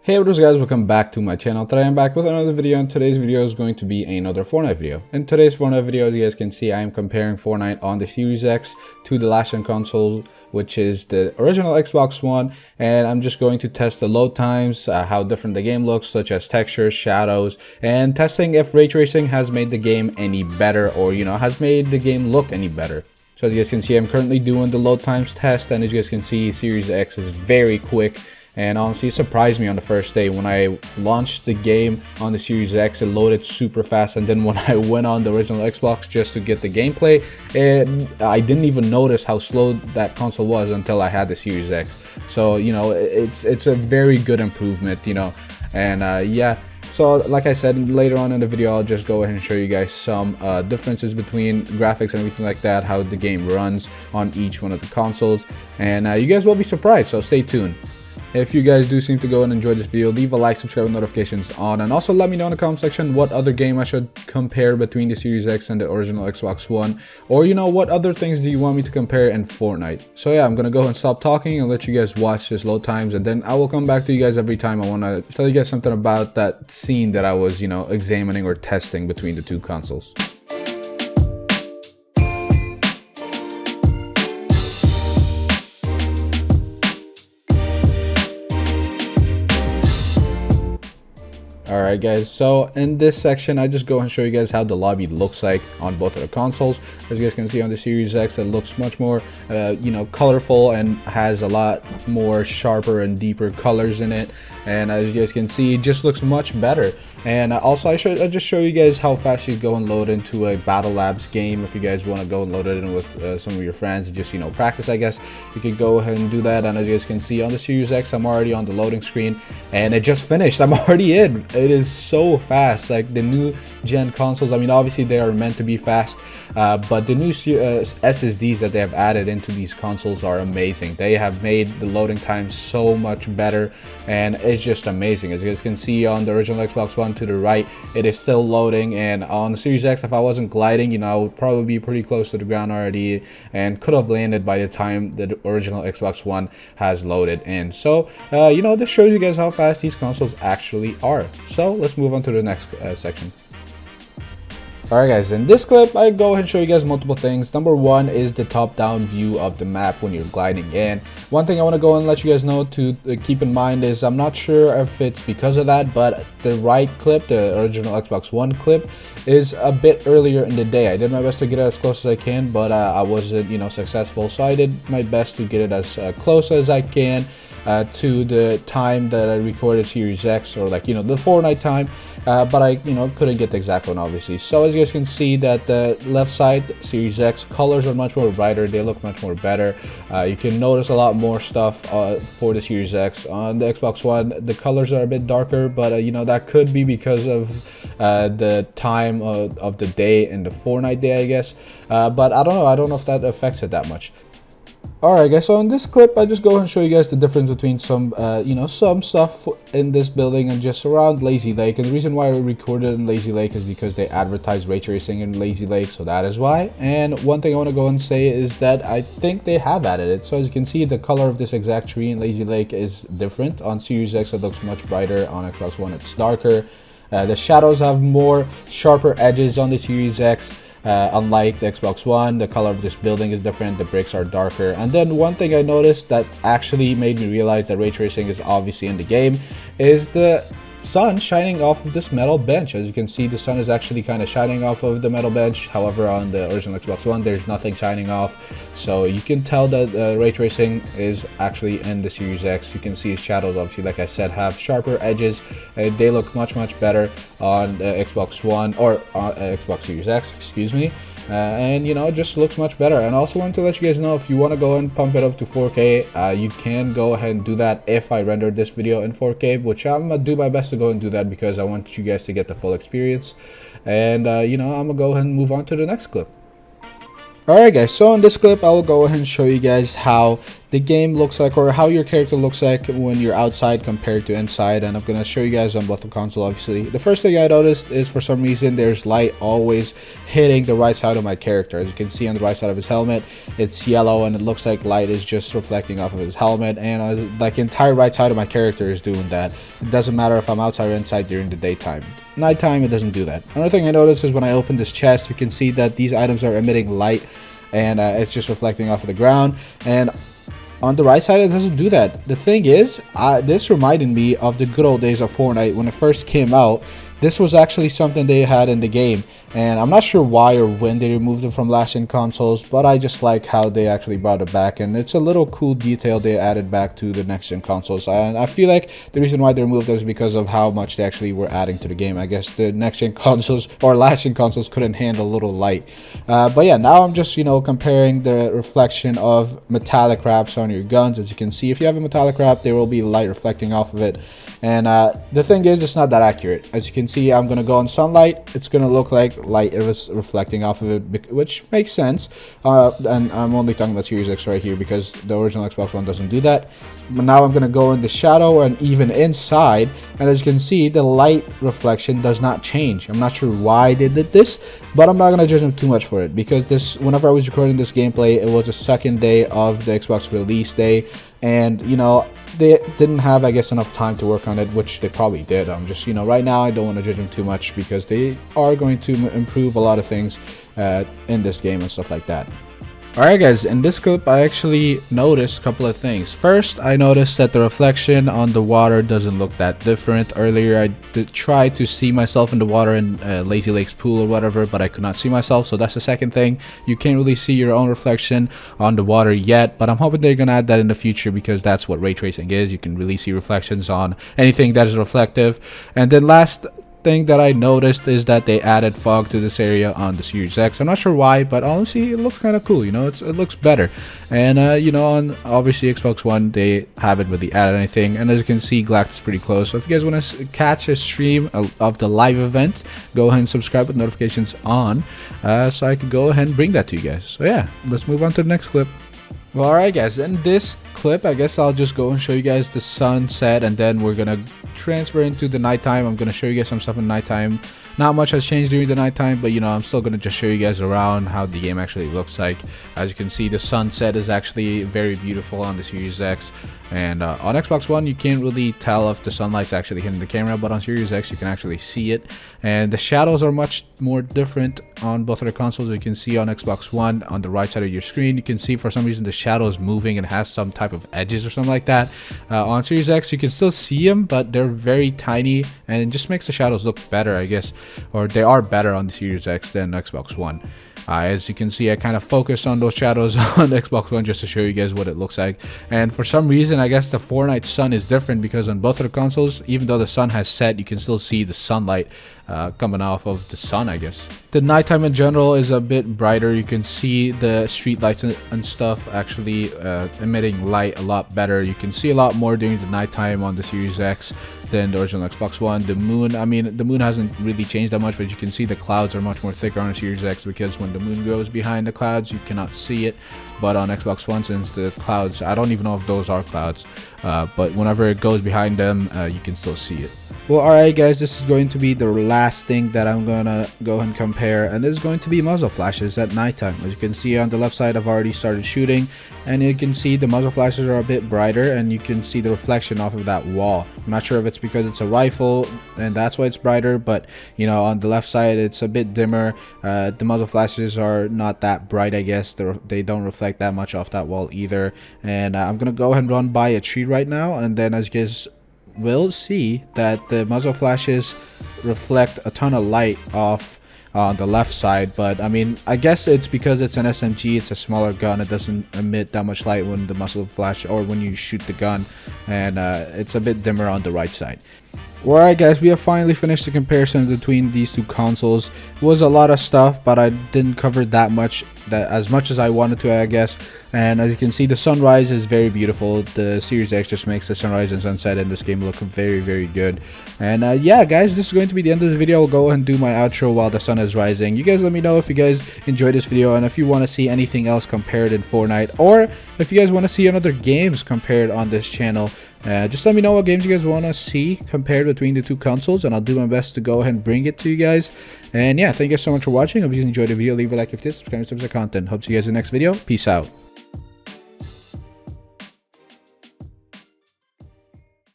Hey, what is guys, welcome back to my channel. Today I'm back with another video, and today's video is going to be another Fortnite video. In today's Fortnite video, as you guys can see, I am comparing Fortnite on the Series X to the last gen console, which is the original Xbox One, and I'm just going to test the load times, how different the game looks, such as textures, shadows, and testing if ray tracing has made the game any better, or has made the game look any better. So as you guys can see, I'm currently doing the load times test, and as you guys can see, Series X is very quick. And honestly, it surprised me on the first day. When I launched the game on the Series X, it loaded super fast. And then when I went on the original Xbox just to get the gameplay, I didn't even notice how slow that console was until I had the Series X. So, it's a very good improvement, And yeah, so like I said, later on in the video, I'll just go ahead and show you guys some differences between graphics and everything like that, how the game runs on each one of the consoles. And you guys will be surprised, so stay tuned. If you guys do seem to go and enjoy this video, leave a like, subscribe, and notifications on, and also let me know in the comment section what other game I should compare between the Series X and the original Xbox One, or what other things do you want me to compare in Fortnite. So yeah, I'm gonna go and stop talking and let you guys watch this load times, and then I will come back to you guys every time I want to tell you guys something about that scene that I was examining or testing between the two consoles. Alright guys, so in this section I just go and show you guys how the lobby looks like on both of the consoles. As you guys can see on the Series X, it looks much more colorful and has a lot more sharper and deeper colors in it, and as you guys can see, it just looks much better. And also I just show you guys how fast you go and load into a Battle Labs game. If you guys want to go and load it in with some of your friends, just practice, I guess, you could go ahead and do that. And as you guys can see on the Series X, I'm already on the loading screen, and it just finished. I'm already in. It is so fast. Like the new gen consoles, I mean, obviously they are meant to be fast, but the new SSDs that they have added into these consoles are amazing. They have made the loading time so much better, and it's just amazing. As you guys can see on the original Xbox One to the right, it is still loading, and on the Series X, if I wasn't gliding, I would probably be pretty close to the ground already and could have landed by the time the original Xbox One has loaded in. So this shows you guys how fast these consoles actually are. So let's move on to the next section. Alright guys, in this clip I go ahead and show you guys multiple things. Number one is the top-down view of the map when you're gliding in. One thing I want to go and let you guys know to keep in mind is, I'm not sure if it's because of that, but the right clip, the original Xbox One clip, is a bit earlier in the day. I did my best to get it as close as I can, but I wasn't successful, so I did my best to get it as close as I can to the time that I recorded Series X, or the Fortnite time. But I couldn't get the exact one, obviously. So as you guys can see, that the left side Series X colors are much more brighter, they look much more better. You can notice a lot more stuff for the Series X. On the Xbox One, the colors are a bit darker, but that could be because of the time of the day and the Fortnite day, I guess. But I don't know if that affects it that much. Alright guys, so in this clip I just go and show you guys the difference between some some stuff in this building and just around Lazy Lake. And the reason why I recorded in Lazy Lake is because they advertise ray tracing in Lazy Lake, so that is why. And one thing I want to go and say is that I think they have added it. So as you can see, the color of this exact tree in Lazy Lake is different. On Series X it looks much brighter, on Xbox One it's darker. The shadows have more sharper edges on the Series X. Unlike the Xbox One, the color of this building is different, the bricks are darker. And then one thing I noticed that actually made me realize that ray tracing is obviously in the game is the sun shining off of this metal bench. As you can see, the sun is actually kind of shining off of the metal bench. However, on the original Xbox One, there's nothing shining off, so you can tell that ray tracing is actually in the Series X. You can see shadows, obviously, like I said, have sharper edges. They look much better on the Xbox One, or Xbox Series X, excuse me. And it just looks much better. And I also want to let you guys know, if you want to go and pump it up to 4K, you can go ahead and do that if I rendered this video in 4K, which I'm gonna do my best to go and do that because I want you guys to get the full experience. And I'm gonna go ahead and move on to the next clip. Alright guys, so in this clip I will go ahead and show you guys how the game looks like, or how your character looks like when you're outside compared to inside. And I'm going to show you guys on both the console. Obviously, the first thing I noticed is for some reason there's light always hitting the right side of my character. As you can see on the right side of his helmet, it's yellow, and it looks like light is just reflecting off of his helmet, and like entire right side of my character is doing that. It doesn't matter if I'm outside or inside during the daytime. Nighttime, it doesn't do that. Another thing I noticed is when I open this chest, you can see that these items are emitting light, and it's just reflecting off of the ground. And on the right side, it doesn't do that. The thing is, this reminded me of the good old days of Fortnite when it first came out. This was actually something they had in the game, and I'm not sure why or when they removed it from last-gen consoles, but I just like how they actually brought it back, and it's a little cool detail they added back to the next-gen consoles. And I feel like the reason why they removed it is because of how much they actually were adding to the game. I guess the next-gen consoles or last-gen consoles couldn't handle a little light. But yeah, now I'm just, comparing the reflection of metallic wraps on your guns. As you can see, if you have a metallic wrap, there will be light reflecting off of it. And the thing is, it's not that accurate. As you can see, I'm going to go on sunlight. It's going to look like light is reflecting off of it, which makes sense. And I'm only talking about Series X right here because the original Xbox One doesn't do that. But now I'm going to go in the shadow and even inside. And as you can see, the light reflection does not change. I'm not sure why they did this, but I'm not going to judge them too much for it, because whenever I was recording this gameplay, it was the second day of the Xbox release day. And, they didn't have, I guess, enough time to work on it, which they probably did. I'm just, right now I don't want to judge them too much because they are going to improve a lot of things in this game and stuff like that. Alright guys, in this clip I actually noticed a couple of things. First, I noticed that the reflection on the water doesn't look that different. Earlier I did try to see myself in the water in Lazy Lake's pool or whatever, but I could not see myself, so that's the second thing. You can't really see your own reflection on the water yet, but I'm hoping they're gonna add that in the future because that's what ray tracing is. You can really see reflections on anything that is reflective. And then last thing that I noticed is that they added fog to this area on the Series X. I'm not sure why, but honestly it looks kind of cool. It looks better. And on obviously Xbox One they haven't really added anything, and as you can see, Galactus is pretty close. So if you guys want to catch a stream of the live event, go ahead and subscribe with notifications on, so I can go ahead and bring that to you guys. So yeah, let's move on to the next clip. Well, alright guys, in this clip I guess I'll just go and show you guys the sunset, and then we're gonna transfer into the nighttime. I'm gonna show you guys some stuff in nighttime. Not much has changed during the nighttime, but I'm still gonna just show you guys around how the game actually looks like. As you can see, the sunset is actually very beautiful on the Series X, and on Xbox One you can't really tell if the sunlight's actually hitting the camera, but on Series X you can actually see it. And the shadows are much more different on both of the consoles. You can see on Xbox One, on the right side of your screen, you can see for some reason the shadow is moving and has some type of edges or something like that. On Series X you can still see them, but they're very tiny, and it just makes the shadows look better, I guess, or they are better on the Series X than Xbox One. As you can see, I kind of focused on those shadows on the Xbox One just to show you guys what it looks like. And for some reason, I guess the Fortnite sun is different because on both of the consoles, even though the sun has set, you can still see the sunlight coming off of the sun, I guess. The nighttime in general is a bit brighter. You can see the street lights and stuff actually emitting light a lot better. You can see a lot more during the nighttime on the Series X than the original Xbox One. The moon, the moon hasn't really changed that much, but you can see the clouds are much more thicker on the Series X because when the moon goes behind the clouds, you cannot see it. But on Xbox One, since the clouds, I don't even know if those are clouds, but whenever it goes behind them, you can still see it. Well, alright guys, this is going to be the last thing that I'm gonna go and compare, and this is going to be muzzle flashes at nighttime. As you can see on the left side, I've already started shooting, and you can see the muzzle flashes are a bit brighter, and you can see the reflection off of that wall. I'm not sure if it's because it's a rifle and that's why it's brighter, but on the left side it's a bit dimmer. The muzzle flashes are not that bright, I guess. They don't reflect that much off that wall either. And I'm gonna go ahead and run by a tree right now, and then as you guys will see that the muzzle flashes reflect a ton of light off on the left side. But I guess it's because it's an SMG, it's a smaller gun, it doesn't emit that much light when the muzzle flash or when you shoot the gun, and it's a bit dimmer on the right side. Alright guys, we have finally finished the comparison between these two consoles. It was a lot of stuff, but I didn't cover that much, as much as I wanted to, I guess. And as you can see, the sunrise is very beautiful. The Series X just makes the sunrise and sunset in this game look very, very good. And yeah guys, this is going to be the end of the video. I'll go and do my outro while the sun is rising. You guys let me know if you guys enjoyed this video and if you want to see anything else compared in Fortnite, or if you guys want to see another games compared on this channel. Just let me know what games you guys want to see compared between the two consoles, and I'll do my best to go ahead and bring it to you guys. And yeah, thank you guys so much for watching. Hope you enjoyed the video. Leave a like if you did, subscribe to the content. Hope to see you guys in the next video. Peace out.